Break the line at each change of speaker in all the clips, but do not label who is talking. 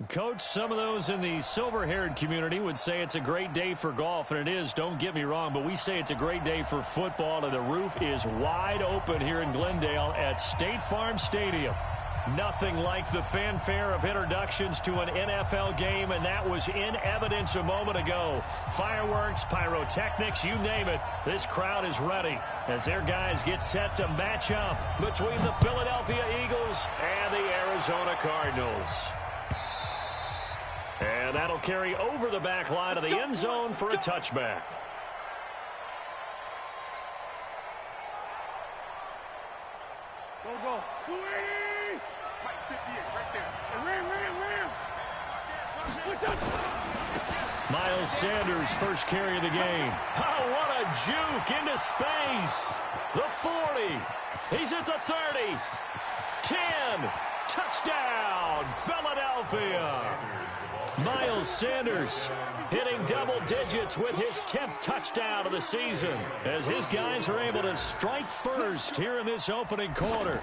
Coach, some of those in the silver-haired community would say it's a great day for golf, and it is, don't get me wrong, but we say it's a great day for football, and the roof is wide open here in Glendale at State Farm Stadium. Nothing like the fanfare of introductions to an NFL game, and that was in evidence a moment ago. Fireworks, pyrotechnics, you name it, this crowd is ready as their guys get set to match up between the Philadelphia Eagles and the Arizona Cardinals. And that'll carry over the back line of the end zone for a touchback.
Go.
Miles Sanders, first carry of the game. Oh, what a juke into space. The 40. He's at the 30. 10. Touchdown, Philadelphia. Miles Sanders hitting double digits with his 10th touchdown of the season as his guys are able to strike first here in this opening quarter.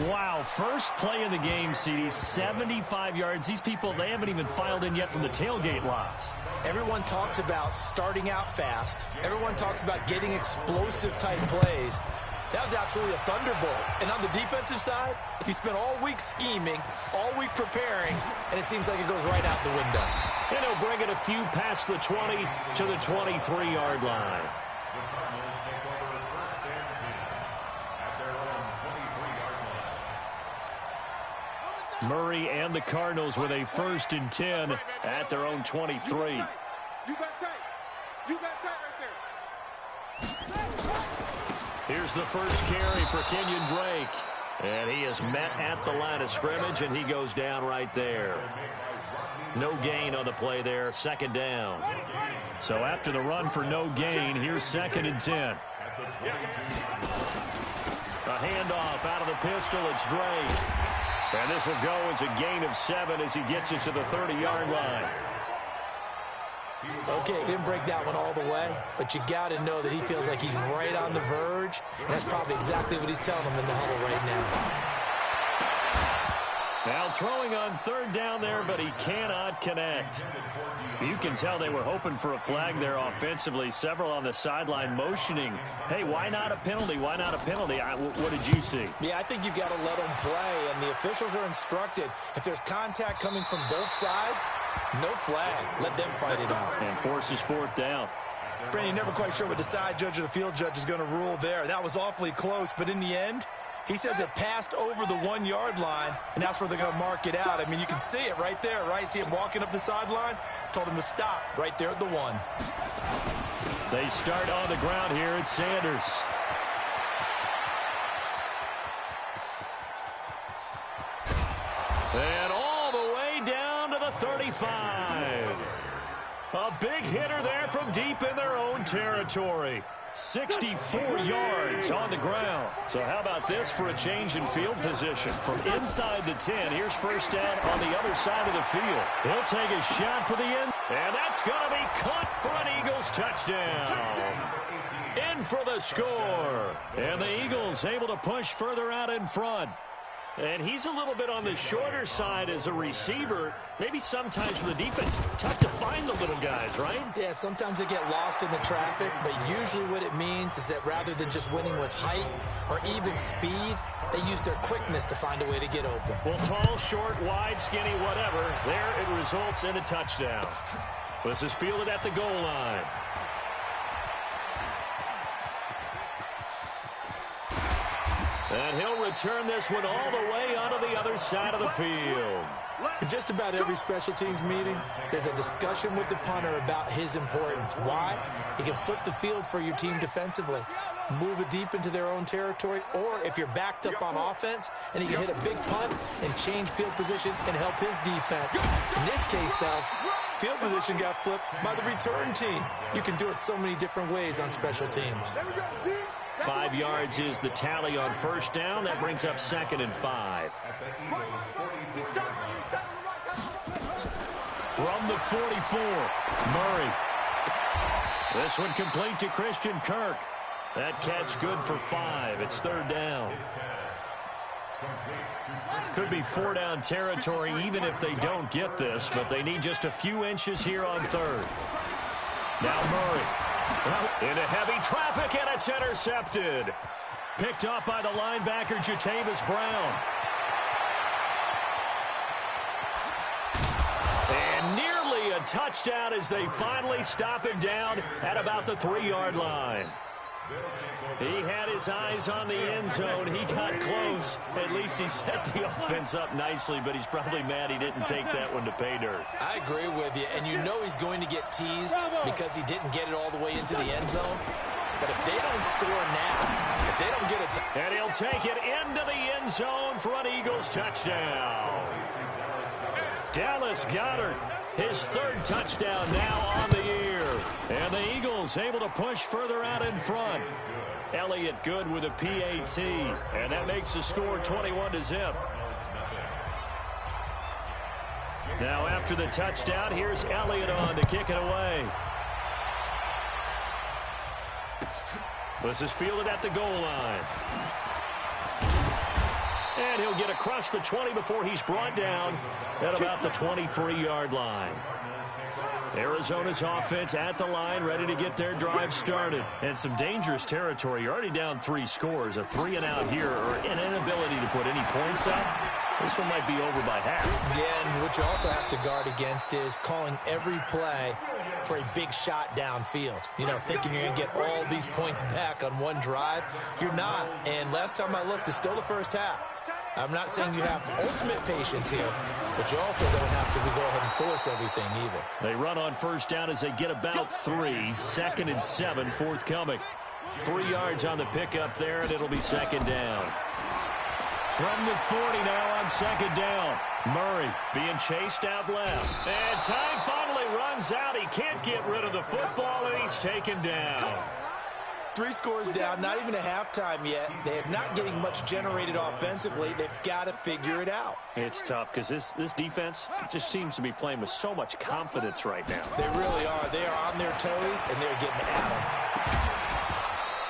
Wow, first play in the game, CD, 75 yards. These people, they haven't even filed in yet from the tailgate lots.
Everyone talks about starting out fast. Everyone talks about getting explosive-type plays. That was absolutely a thunderbolt. And on the defensive side, you spent all week scheming, all week preparing, and it seems like it goes right out the window.
And he'll bring it a few past the 20 to the 23-yard line. Murray and the Cardinals with a 1st and 10 at their own 23.
You got tight. You got tight right there.
Here's the first carry for Kenyon Drake. And he is met at the line of scrimmage, and he goes down right there. No gain on the play there, 2nd down. So after the run for no gain, here's 2nd and 10. A handoff out of the pistol, it's Drake. And this will go as a gain of 7 as he gets it to the 30-yard line.
Okay, didn't break that one all the way, but you got to know that he feels like he's right on the verge, and that's probably exactly what he's telling them in the huddle right now.
Now throwing on 3rd down there, but he cannot connect. You can tell they were hoping for a flag there offensively. Several on the sideline motioning, hey, why not a penalty? Why not a penalty? What did you see?
Yeah, I think you've got to let them play, and the officials are instructed. If there's contact coming from both sides, no flag. Let them fight it out.
And forces 4th down.
Brandon, never quite sure what the side judge or the field judge is going to rule there. That was awfully close, but in the end, he says it passed over the 1-yard line, and that's where they're going to mark it out. I mean, you can see it right there, right? See him walking up the sideline? Told him to stop right there at the 1.
They start on the ground here at Sanders. And all the way down to the 35. A big hitter there from deep in their own territory. 64 yards on the ground. So how about this for a change in field position? From inside the 10, here's 1st down on the other side of the field. He'll take a shot for the end, and that's going to be caught for an Eagles touchdown. In for the score. And the Eagles able to push further out in front. And he's a little bit on the shorter side as a receiver. Maybe sometimes for the defense, tough to find the little guys, right?
Yeah, sometimes they get lost in the traffic, but usually what it means is that rather than just winning with height or even speed, they use their quickness to find a way to get open.
Well, tall, short, wide, skinny, whatever, there it results in a touchdown. This is fielded at the goal line. And he'll return this one all the way onto the other side of the field.
In just about every special teams meeting, there's a discussion with the punter about his importance. Why? He can flip the field for your team defensively, move it deep into their own territory, or if you're backed up on offense, and he can hit a big punt and change field position and help his defense. In this case, though, field position got flipped by the return team. You can do it so many different ways on special teams.
5 yards is the tally on 1st down. That brings up 2nd and 5. From the 44, Murray. This one complete to Christian Kirk. That catch good for 5. It's 3rd down. Could be 4-down territory even if they don't get this, but they need just a few inches here on third. Now Murray into heavy traffic, and it's intercepted. Picked up by the linebacker, Jatavis Brown. And nearly a touchdown as they finally stop him down at about the 3-yard line. He had his eyes on the end zone. He got close. At least he set the offense up nicely, but he's probably mad he didn't take that one to pay dirt.
I agree with you, and you know he's going to get teased because he didn't get it all the way into the end zone. But if they don't score now, if they don't get it,
and he'll take it into the end zone for an Eagles touchdown. Dallas Goedert, his 3rd touchdown now on the year. And the Eagles able to push further out in front. Elliott good with a PAT, and that makes the score 21-0. Now after the touchdown, here's Elliott on to kick it away. This is fielded at the goal line. And he'll get across the 20 before he's brought down at about the 23-yard line. Arizona's offense at the line, ready to get their drive started. And some dangerous territory. You're already down 3 scores. A 3-and-out here, or an inability to put any points up. This one might be over by half.
Yeah, and what you also have to guard against is calling every play for a big shot downfield. You know, thinking you're going to get all these points back on one drive. You're not. And last time I looked, it's still the first half. I'm not saying you have ultimate patience here, but you also don't have to go ahead and force everything either.
They run on first down as they get about 3. 2nd and 7 forthcoming. 3 yards on the pickup there, and it'll be 2nd down. From the 40 now on 2nd down. Murray being chased out left. And time finally runs out. He can't get rid of the football, and he's taken down.
3 scores down, not even a halftime yet. They are not getting much generated offensively. They've got to figure it out.
It's tough because this defense just seems to be playing with so much confidence right now.
They really are. They are on their toes, and they're getting at them.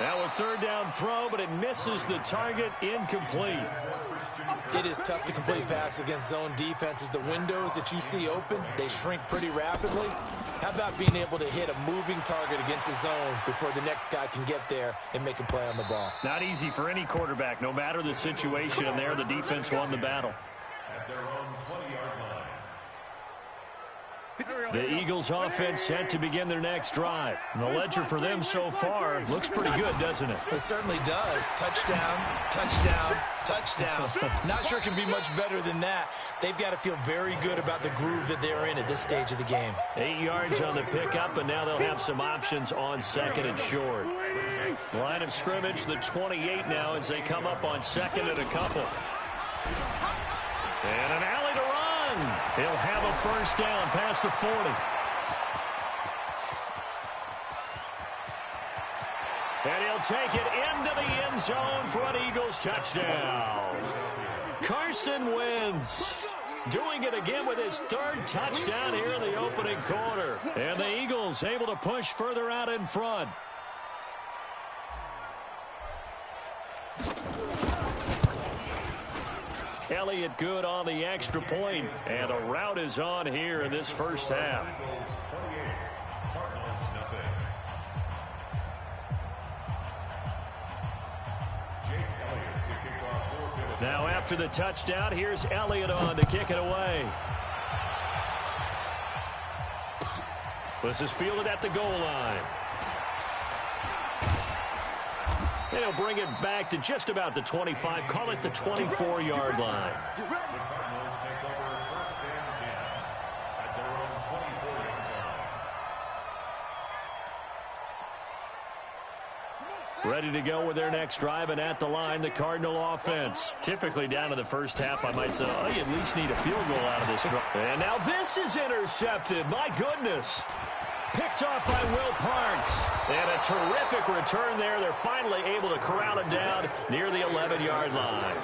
Now a 3rd down throw, but it misses the target. Incomplete.
It is tough to complete passes against zone defenses. The windows that you see open, they shrink pretty rapidly. How about being able to hit a moving target against a zone before the next guy can get there and make a play on the ball?
Not easy for any quarterback, no matter the situation, and there the defense won the battle. The Eagles offense set to begin their next drive. And the ledger for them so far looks pretty good, doesn't it?
It certainly does. Touchdown, touchdown, touchdown. Not sure it can be much better than that. They've got to feel very good about the groove that they're in at this stage of the game.
8 yards on the pickup, and now they'll have some options on 2nd and short. Line of scrimmage, the 28 now as they come up on 2nd and a couple. And an alley to run. He'll have a first down past the 40. And he'll take it into the end zone for an Eagles touchdown. Carson Wentz doing it again with his 3rd touchdown here in the opening quarter. And the Eagles able to push further out in front. Elliott good on the extra point, and the route is on here in this first half. Now after the touchdown, here's Elliott on to kick it away. This is fielded at the goal line. And he'll bring it back to just about the 25, call it the 24-yard line. Ready to go with their next drive, and at the line, the Cardinal offense. Typically down in the first half, I might say, oh, you at least need a field goal out of this drive. And now this is intercepted. My goodness. Picked off by Will Parks. And a terrific return there. They're finally able to corral it down near the 11-yard line.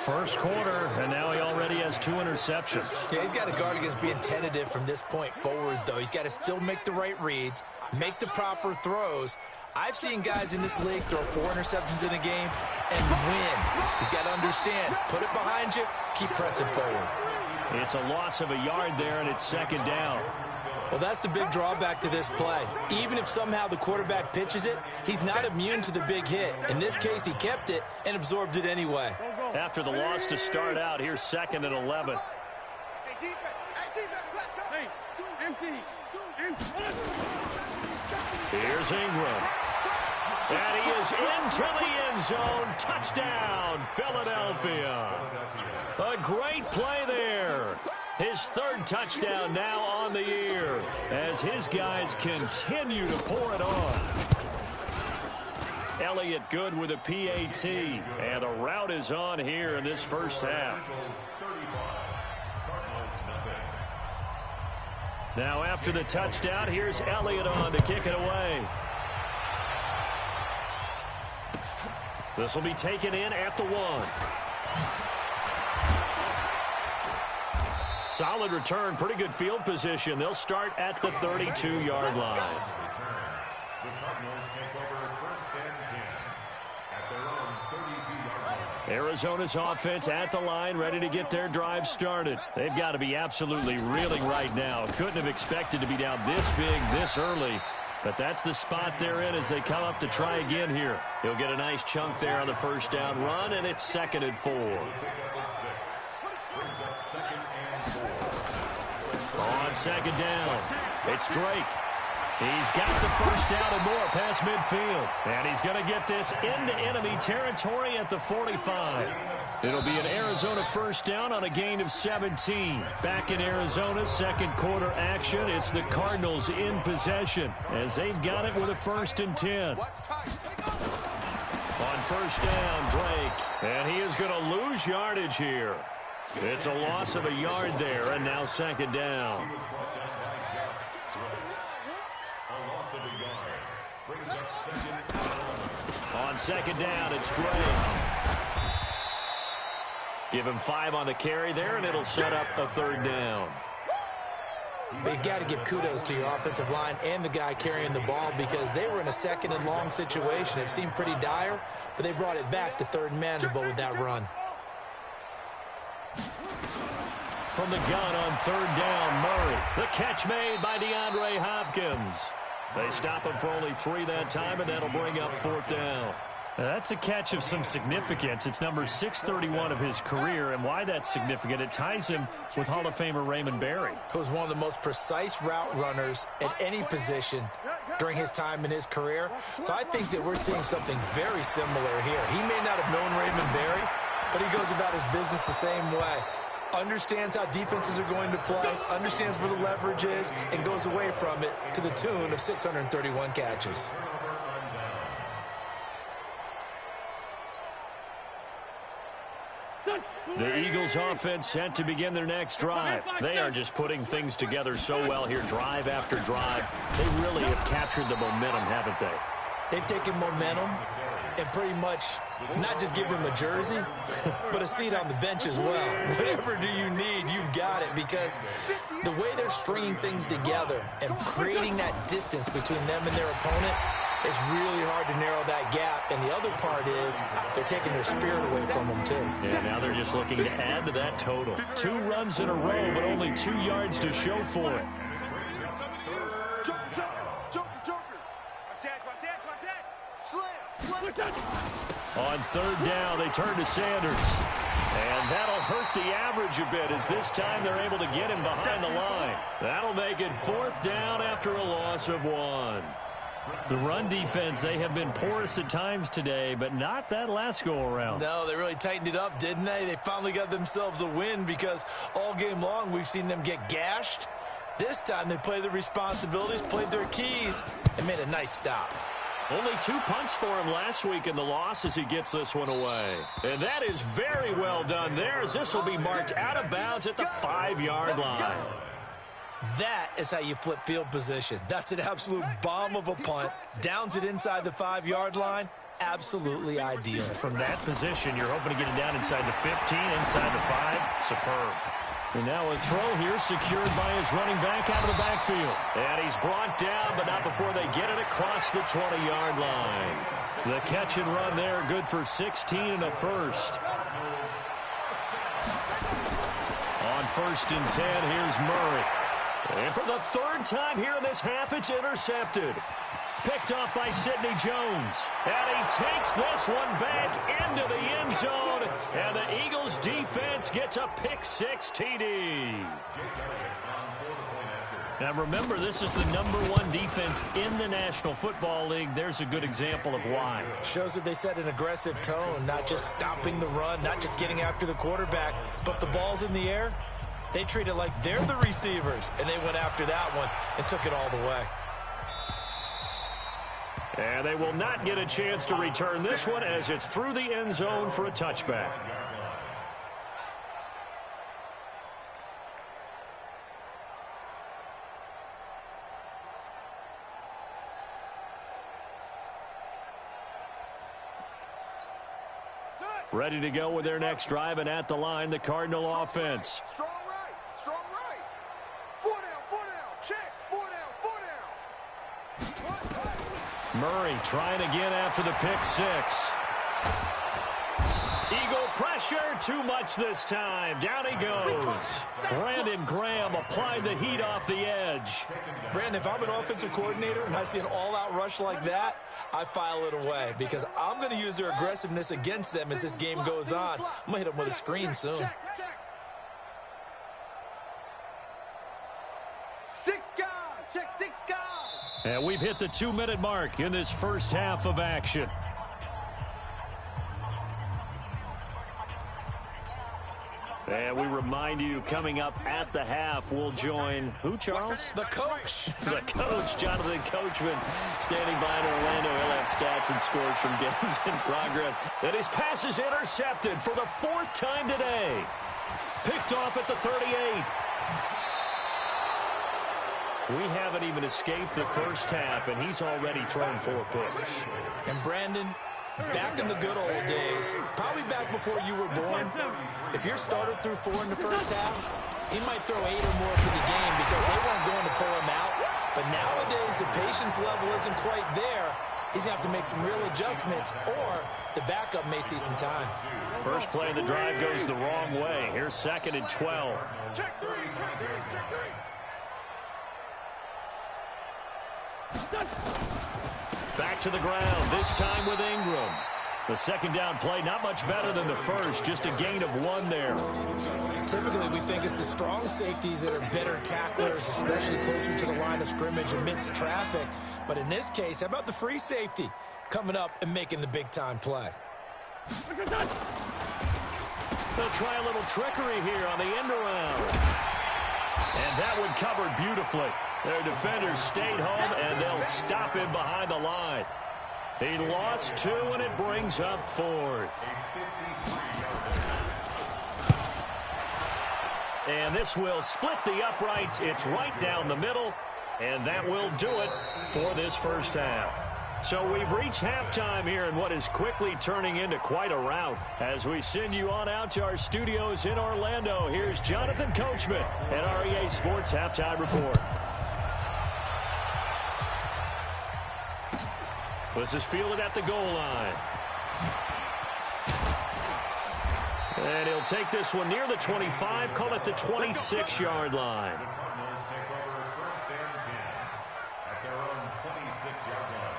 First quarter, and now he already has 2 interceptions.
Yeah, he's got to guard against being tentative from this point forward, though. He's got to still make the right reads, make the proper throws. I've seen guys in this league throw 4 interceptions in a game and win. He's got to understand, put it behind you, keep pressing forward.
It's a loss of a yard there, and it's second down.
Well, that's the big drawback to this play. Even if somehow the quarterback pitches it, he's not immune to the big hit. In this case, he kept it and absorbed it anyway.
After the loss to start out, here's 2nd and 11. Here's Ingram. And he is into the end zone. Touchdown, Philadelphia. A great play there. His 3rd touchdown now on the year as his guys continue to pour it on. Elliott good with a PAT, and the route is on here in this first half. Now after the touchdown, here's Elliott on to kick it away. This will be taken in at the 1. Solid return, pretty good field position. They'll start at the 32-yard line. Arizona's offense at the line, ready to get their drive started. They've got to be absolutely reeling right now. Couldn't have expected to be down this big, this early. But that's the spot they're in as they come up to try again here. He'll get a nice chunk there on the first down run, and it's 2nd and 4. On 2nd down, it's Drake. He's got the first down and more past midfield. And he's going to get this into enemy territory at the 45. It'll be an Arizona first down on a gain of 17. Back in Arizona, second quarter action. It's the Cardinals in possession as they've got it with a 1st and 10. On first down, Drake. And he is going to lose yardage here. It's a loss of a yard there, and now 2nd down. On 2nd down, it's Drake. Give him 5 on the carry there, and it'll set up a 3rd down.
You've got to give kudos to your offensive line and the guy carrying the ball because they were in a 2nd and long situation. It seemed pretty dire, but they brought it back to 3rd and manageable with that run.
From the gun on 3rd down, Murray. The catch made by DeAndre Hopkins. They stop him for only 3 that time, and that'll bring up 4th down. That's a catch of some significance. It's number 631 of his career, and why that's significant, it ties him with Hall of Famer Raymond Berry.
Who was one of the most precise route runners at any position during his time in his career. So I think that we're seeing something very similar here. He may not have known Raymond Berry, but he goes about his business the same way. Understands how defenses are going to play, understands where the leverage is, and goes away from it to the tune of 631 catches.
The Eagles offense set to begin their next drive. They are just putting things together so well here, drive after drive. They really have captured the momentum, haven't they?
They've taken momentum and pretty much not just give them a jersey, but a seat on the bench as well. Whatever do you need, you've got it, because the way they're stringing things together and creating that distance between them and their opponent, it's really hard to narrow that gap. And the other part is they're taking their spirit away from them, too.
Yeah, now they're just looking to add to that total. 2 runs in a row, but only 2 yards to show for it. On 3rd down, they turn to Sanders. And that'll hurt the average a bit as this time they're able to get him behind the line. That'll make it 4th down after a loss of 1. The run defense, they have been porous at times today, but not that last go-around.
No, they really tightened it up, didn't they? They finally got themselves a win because all game long we've seen them get gashed. This time they played their responsibilities, played their keys, and made a nice stop.
Only 2 punts for him last week in the loss as he gets this one away. And that is very well done there as this will be marked out of bounds at the 5-yard line.
That is how you flip field position. That's an absolute bomb of a punt. Downs it inside the 5-yard line. absolutely ideal.
From that position, you're hoping to get it down inside the 15, inside the 5. Superb. And now a throw here secured by his running back out of the backfield. And he's brought down, but not before they get it across the 20-yard line. The catch and run there, good for 16 and a first. On 1st and 10, here's Murray. And for the 3rd time here in this half, it's intercepted. Picked off by Sidney Jones. And he takes this one back into the end zone. And the Eagles defense gets a pick-6 TD. Now remember, this is the #1 defense in the National Football League. There's a good example of why.
Shows that they set an aggressive tone, not just stopping the run, not just getting after the quarterback, but the ball's in the air. They treat it like they're the receivers, and they went after that one and took it all the way.
And they will not get a chance to return this one as it's through the end zone for a touchback. Ready to go with their next drive, and at the line, the Cardinal offense.
Strong right, strong right. 4 down, check. 4 down.
Murray trying again after the pick-6. Eagle pressure, too much this time. Down he goes. Brandon Graham applied the heat off the edge.
Brandon, if I'm an offensive coordinator and I see an all-out rush like that, I file it away because I'm going to use their aggressiveness against them as this game goes on. I'm going to hit them with a screen soon.
6 guys, check 6 guys.
And we've hit the 2-minute mark in this first half of action. And we remind you, coming up at the half, we'll join who, Charles?
The coach.
The coach, Jonathan Coachman, standing by in Orlando. He'll have stats and scores from games in progress. And his pass is intercepted for the 4th time today. Picked off at the 38. We haven't even escaped the first half, and he's already thrown 4 picks.
And Brandon, back in the good old days, probably back before you were born, if your starter threw 4 in the first half, he might throw 8 or more for the game because they weren't going to pull him out. But nowadays, the patience level isn't quite there. He's going to have to make some real adjustments, or the backup may see some time.
First play of the drive goes the wrong way. Here's 2nd and 12.
Check 3, check 3, check 3.
Back to the ground, this time with Ingram. The 2nd down play, not much better than the first, just a gain of 1 there.
Typically, we think it's the strong safeties that are better tacklers, especially closer to the line of scrimmage amidst traffic. But in this case, how about the free safety coming up and making the big-time play?
They'll try a little trickery here on the end around. And that one covered beautifully. Their defenders stayed home, and they'll stop him behind the line. He lost 2, and it brings up 4th. And this will split the uprights. It's right down the middle, and that will do it for this first half. So we've reached halftime here in what is quickly turning into quite a rout. As we send you on out to our studios in Orlando, here's Jonathan Coachman at REA Sports Halftime Report. This is fielded at the goal line. And he'll take this one near the 25, call it the 26-yard line.
Cardinals take over 1st and 10 at their own 26-yard line.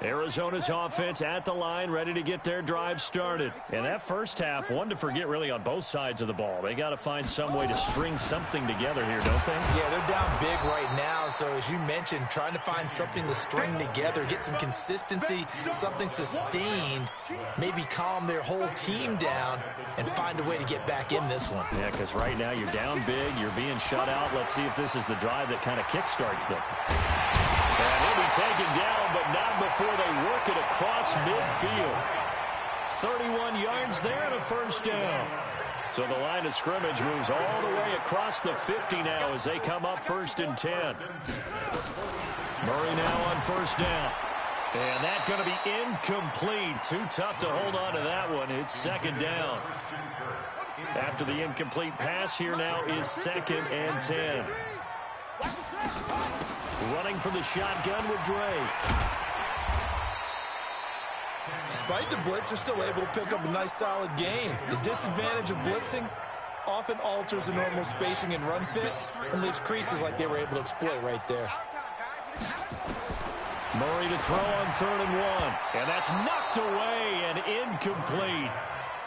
Arizona's offense at the line, ready to get their drive started. And that first half, one to forget really on both sides of the ball. They got to find some way to string something together here, don't they?
Yeah, they're down big right now. So as you mentioned, trying to find something to string together, get some consistency, something sustained, maybe calm their whole team down and find a way to get back in this one.
Yeah, because right now you're down big, you're being shut out. Let's see if this is the drive that kind of kickstarts them. And he'll be taken down, but not before they work it across midfield. 31 yards there and a first down. So the line of scrimmage moves all the way across the 50 now as they come up 1st and 10. Murray now on 1st down. And that's going to be incomplete. Too tough to hold on to that one. It's 2nd down. After the incomplete pass, here now is 2nd and 10. Running from the shotgun with Drake.
Despite the blitz, they're still able to pick up a nice, solid gain. The disadvantage of blitzing often alters the normal spacing and run fits and leaves creases like they were able to exploit right there.
Murray to throw on 3rd and 1. And that's knocked away and incomplete.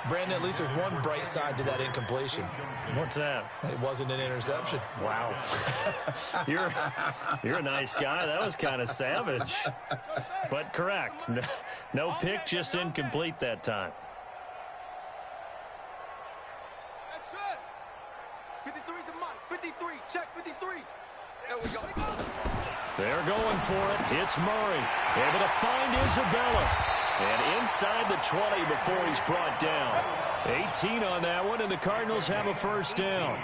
Brandon, at least there's one bright side to that incompletion.
What's that?
It wasn't an interception.
Wow. You're a nice guy. That was kind of savage. But correct. No pick, just incomplete that time.
That's it. 53's the mark. 53. Check 53. There we go.
They're going for it. It's Murray. Able to find Isabella. And inside the 20 before he's brought down. 18 on that one, and the Cardinals have a 1st down.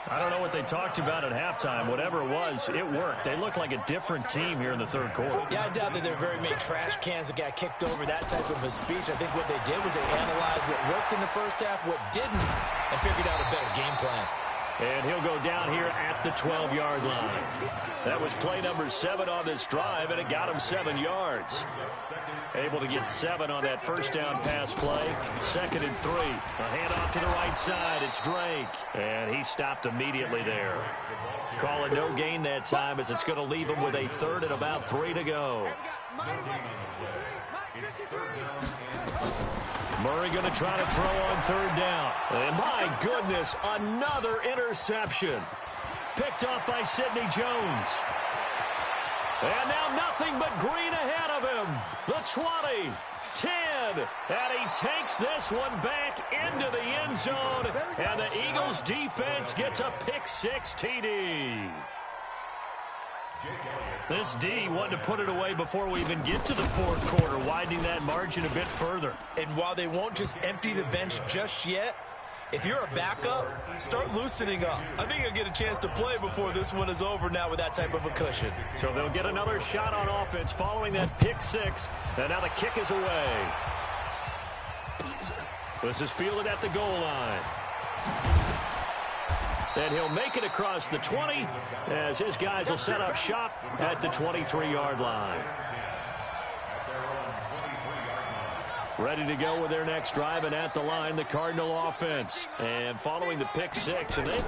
I don't know what they talked about at halftime. Whatever it was, it worked. They look like a different team here in the 3rd quarter.
Yeah, I doubt that there are very many trash cans that got kicked over, that type of a speech. I think what they did was they analyzed what worked in the 1st half, what didn't, and figured out a better game plan.
And he'll go down here at the 12-yard line. That was play number 7 on this drive, and it got him 7 yards. Able to get 7 on that 1st down pass play. 2nd and 3. A handoff to the right side. It's Drake. And he stopped immediately there. Calling no gain that time as it's going to leave him with a 3rd and about 3 to go. Murray going to try to throw on 3rd down. And my goodness, another interception. Picked off by Sidney Jones. And now nothing but green ahead of him. The 20, 10, and he takes this one back into the end zone. And the Eagles defense gets a pick-6 TD. This D wanted to put it away before we even get to the 4th quarter, widening that margin a bit further.
And while they won't just empty the bench just yet, if you're a backup, start loosening up. I think you'll get a chance to play before this one is over now with that type of a cushion.
So they'll get another shot on offense following that pick-6, and now the kick is away. This is fielded at the goal line. And he'll make it across the 20 as his guys will set up shop at the 23-yard line. Ready to go with their next drive, and at the line, the Cardinal offense. And following the pick-6, and they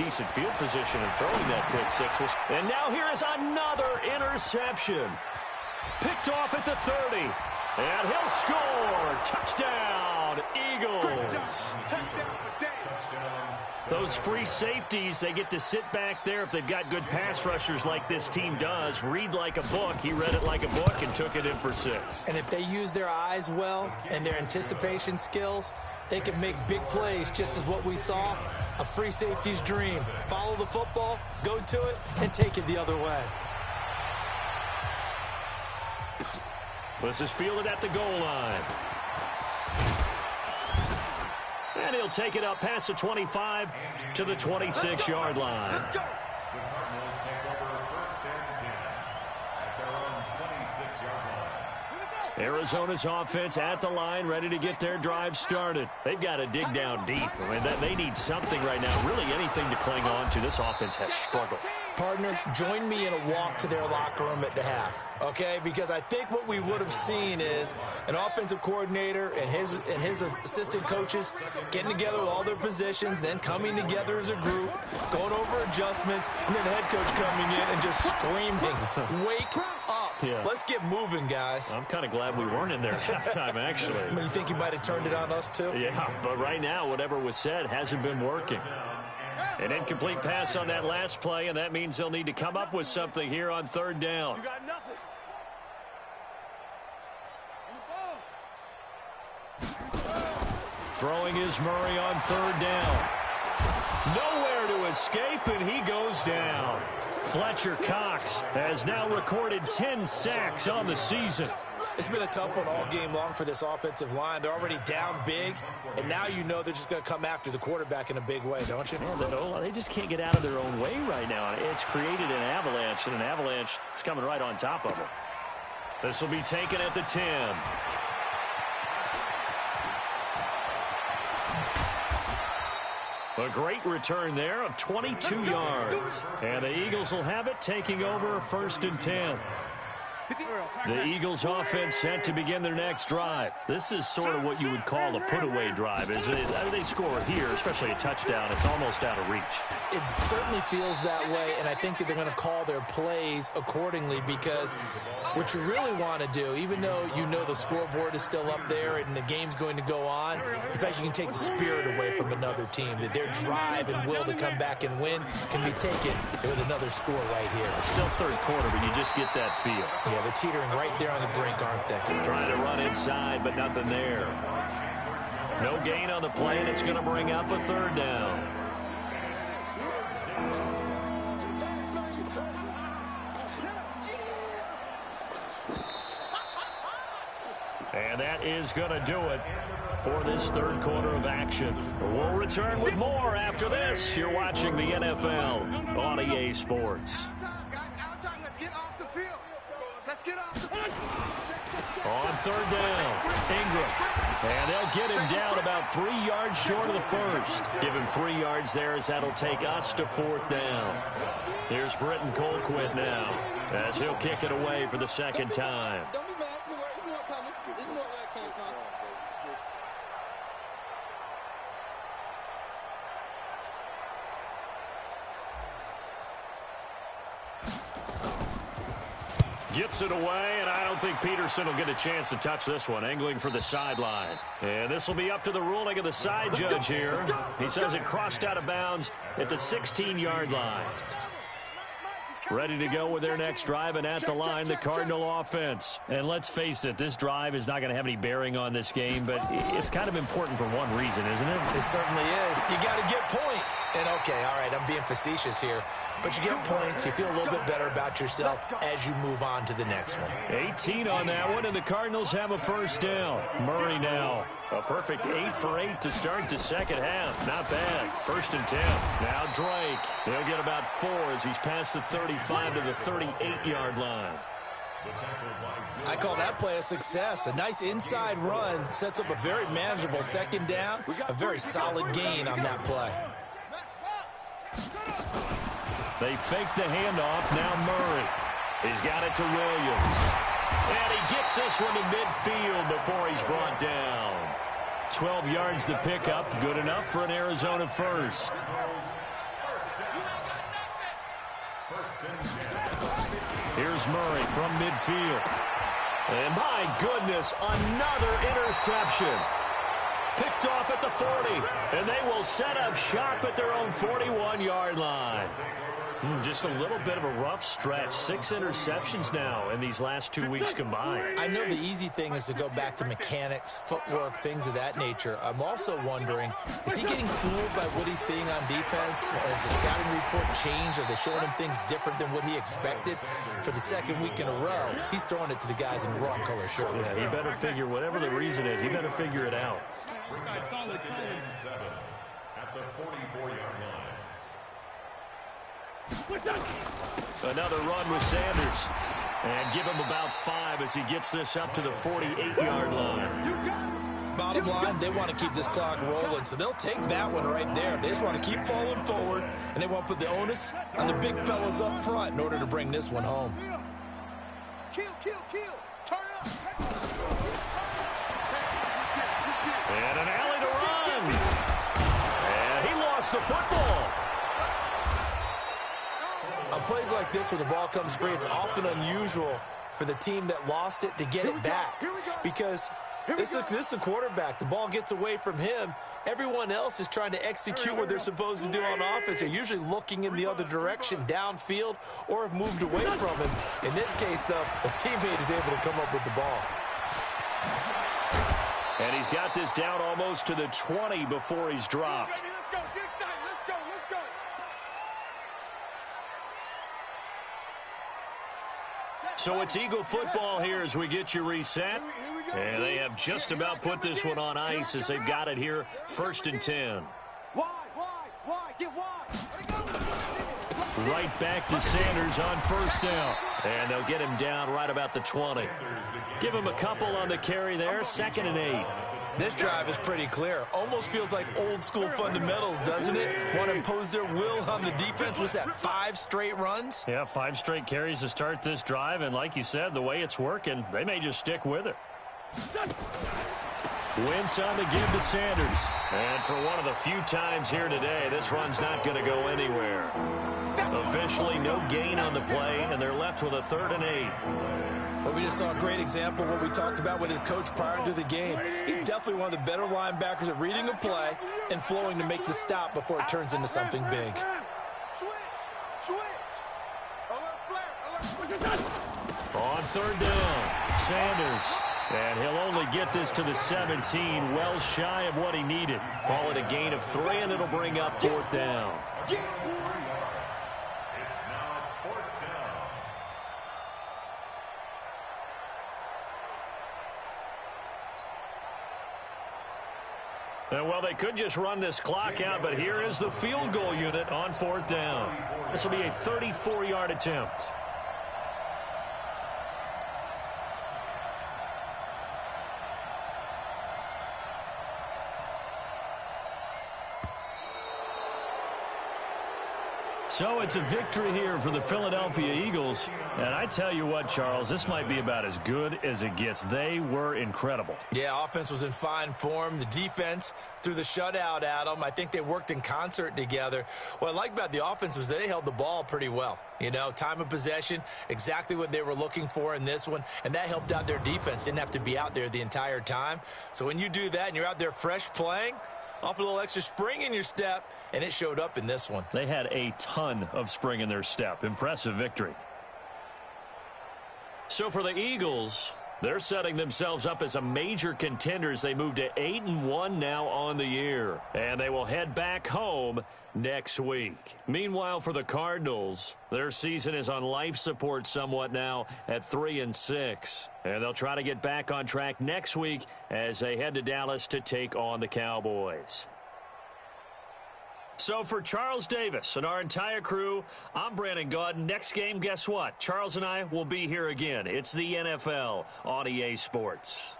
decent field position in throwing that pick-6. And now here is another interception. Picked off at the 30. And he'll score. Touchdown, Eagles. Those free safeties, they get to sit back there if they've got good pass rushers like this team does. Read like a book. He read it like a book and took it in for 6.
And if they use their eyes well and their anticipation skills, they can make big plays, just as what we saw, a free safety's dream. Follow the football, go to it, and take it the other way.
This is fielded at the goal line. And he'll take it up past the 25 to the 26-yard line.
The Cardinals take over 1st and 10 at their own 26-yard line.
Arizona's offense at the line, ready to get their drive started. They've got to dig down deep. I mean, they need something right now, really anything to cling on to. This offense has struggled.
Partner, join me in a walk to their locker room at the half, okay? Because I think what we would have seen is an offensive coordinator and his assistant coaches getting together with all their positions, then coming together as a group, going over adjustments, and then the head coach coming in and just screaming, wake up.
Yeah.
Let's get moving, guys.
I'm kind of glad we weren't in there at halftime, actually.
I mean, you think you might have turned it on us, too?
Yeah, but right now, whatever was said hasn't been working. An incomplete pass on that last play, and that means they'll need to come up with something here on 3rd down.
You got nothing.
Throwing is Murray on 3rd down. Nowhere to escape, and he goes down. Fletcher Cox has now recorded 10 sacks on the season.
It's been a tough one all game long for this offensive line. They're already down big, and now you know they're just going to come after the quarterback in a big way, don't you?
Well, they just can't get out of their own way right now. It's created an avalanche, and an avalanche is coming right on top of them. This will be taken at the 10. A great return there of 22 yards. And the Eagles will have it, taking over 1st and 10. The Eagles offense set to begin their next drive. This is sort of what you would call a put-away drive, isn't it? I mean, they score here, especially a touchdown. It's almost out of reach.
It certainly feels that way, and I think that they're going to call their plays accordingly, because what you really want to do, even though you know the scoreboard is still up there and the game's going to go on, in fact, you can take the spirit away from another team, that their drive and will to come back and win can be taken with another score right here.
It's still third quarter, but you just get that feel.
Yeah, they're teetering right there on the brink, aren't they?
Trying to run inside, but nothing there. No gain on the play, and it's going to bring up a 3rd down. And that is going to do it for this 3rd quarter of action. We'll return with more after this. You're watching the NFL on EA Sports. On 3rd down, Ingram. And they'll get him down about 3 yards short of the first. Give him 3 yards there, as that'll take us to 4th down. Here's Britton Colquitt now, as he'll kick it away for the 2nd time.
Don't be mad. It's more coming. It's more where it came from.
Gets it away, and I don't think Peterson will get a chance to touch this one. Angling for the sideline. And this will be up to the ruling of the side judge here. He says it crossed out of bounds at the 16-yard line. Ready to go with their next drive, and at the line, the Cardinal offense. And let's face it, this drive is not going to have any bearing on this game, but it's kind of important for one reason, isn't it?
It certainly is. You got to get points. And, okay, all right, I'm being facetious here. But you get points, you feel a little bit better about yourself as you move on to the next one.
18 on that one, and the Cardinals have a 1st down. Murray now. A perfect 8 for 8 to start the 2nd half. Not bad. 1st and 10. Now Drake. He'll get about 4 as he's past the 35 to the 38-yard line.
I call that play a success. A nice inside run sets up a very manageable 2nd down. A very solid gain on that play.
They fake the handoff. Now Murray. He's got it to Williams. And he gets this one to midfield before he's brought down. 12 yards to pick up. Good enough for an Arizona 1st. Here's Murray from midfield. And my goodness, another interception. Picked off at the 40. And they will set up shop at their own 41-yard line. Just a little bit of a rough stretch. 6 interceptions now in these last 2 weeks combined.
I know the easy thing is to go back to mechanics, footwork, things of that nature. I'm also wondering, is he getting fooled by what he's seeing on defense? Has the scouting report changed? Are they showing him things different than what he expected? For the 2nd week in a row, he's throwing it to the guys in the wrong color shirts.
Yeah, he better figure, whatever the reason is, he better figure it out.
At the 44-yard line.
Another run with Sanders. And give him about 5 as he gets this up to the 48-yard line.
Bottom line, they want to keep this clock rolling, so they'll take that one right there. They just want to keep falling forward, and they want to put the onus on the big fellas up front in order to bring this one home.
Kill. Turn up.
And an alley to run. And he lost the football.
On plays like this, when the ball comes free, it's often unusual for the team that lost it to get it back. Because this is the quarterback. The ball gets away from him. Everyone else is trying to execute what they're supposed to do on offense. They're usually looking in the other direction, downfield, or have moved away from him. In this case, though, a teammate is able to come up with the ball.
And he's got this down almost to the 20 before he's dropped.
Let's go.
So it's Eagle football here as we get you reset. And they have just about put this one on ice as they've got it here, 1st and 10.
Wide, get wide.
Right back to Sanders on 1st down. And they'll get him down right about the 20. Give him a couple on the carry there, 2nd and 8.
This drive is pretty clear. Almost feels like old school fundamentals, doesn't it? Want to impose their will on the defense. Was that 5 straight runs?
Yeah, 5 straight carries to start this drive. And like you said, the way it's working, they may just stick with it. Wentz on the give to Sanders. And for one of the few times here today, this run's not going to go anywhere. Officially no gain on the play, and they're left with a 3rd and 8.
Well, we just saw a great example of what we talked about with his coach prior to the game. He's definitely one of the better linebackers at reading a play and flowing to make the stop before it turns into something big.
Switch. Alert flare.
On 3rd down, Sanders. And he'll only get this to the 17, well shy of what he needed. Call it a gain of 3, and it'll bring up 4th down.
It's now 4th down.
And, well, they could just run this clock out, but here is the field goal unit on 4th down. This will be a 34-yard attempt. So it's a victory here for the Philadelphia Eagles. And I tell you what, Charles, this might be about as good as it gets. They were incredible.
Yeah, offense was in fine form. The defense threw the shutout at them. I think they worked in concert together. What I like about the offense was they held the ball pretty well. You know, time of possession, exactly what they were looking for in this one. And that helped out their defense. Didn't have to be out there the entire time. So when you do that and you're out there fresh playing, off a little extra spring in your step, and it showed up in this one.
They had a ton of spring in their step. Impressive victory. So for the Eagles, they're setting themselves up as a major contender as they move to 8-1 now on the year. And they will head back home next week. Meanwhile, for the Cardinals, their season is on life support somewhat now at 3-6. And they'll try to get back on track next week as they head to Dallas to take on the Cowboys. So for Charles Davis and our entire crew, I'm Brandon Gaudin. Next game, guess what? Charles and I will be here again. It's the NFL on EA Sports.